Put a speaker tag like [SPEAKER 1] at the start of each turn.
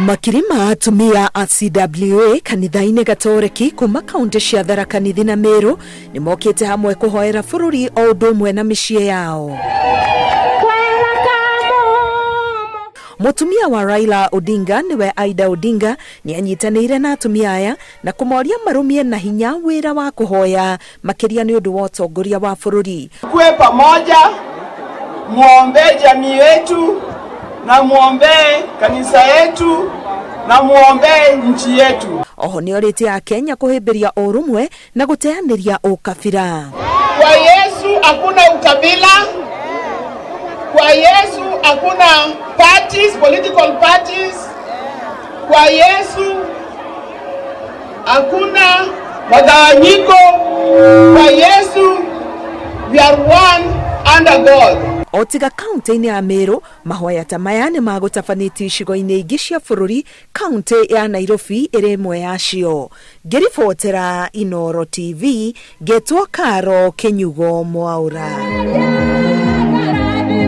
[SPEAKER 1] Makirima atumia a CWA kanitha-inĩ gatoreki kuma kaunti cia Tharaka Nithi na Meru ni mokite hamwe kũhoera bũrũri o ũndũ ũmwe na mĩciĩ yao. Mũtumia wa Raila Odinga niwe Aida Odinga ni anyitanĩire na atumia aya na kũmoria marumie na hinya wĩra wa kũhoya makĩria nĩ ũndũ wa ũtongoria wa bũrũri.
[SPEAKER 2] Kuwe pamoja, muombe jamii yetu na muombe kanisa yetu na muombe nchi yetu.
[SPEAKER 1] Oho ni orĩtie a Kenya kũhĩmbĩria ũrũmwe na gũteanĩria ũkabira.
[SPEAKER 2] Kwa Yesu hakuna ukabila. Kwa Yesu hakuna parties, political parties. Kwa Yesu hakuna magawanyiko. Kwa Yesu we are one under God.
[SPEAKER 1] Otiga kaunti-inĩ ya Meru mahoya ta maya nĩ magũtabanĩtio icigo-inĩ ingĩ cia bũrũri. Kaunti ya Nairobi ĩrĩ ĩmwe yacio. Ngĩribotera Inooro TV, ngetwo Karo Kenyugo Mwaura.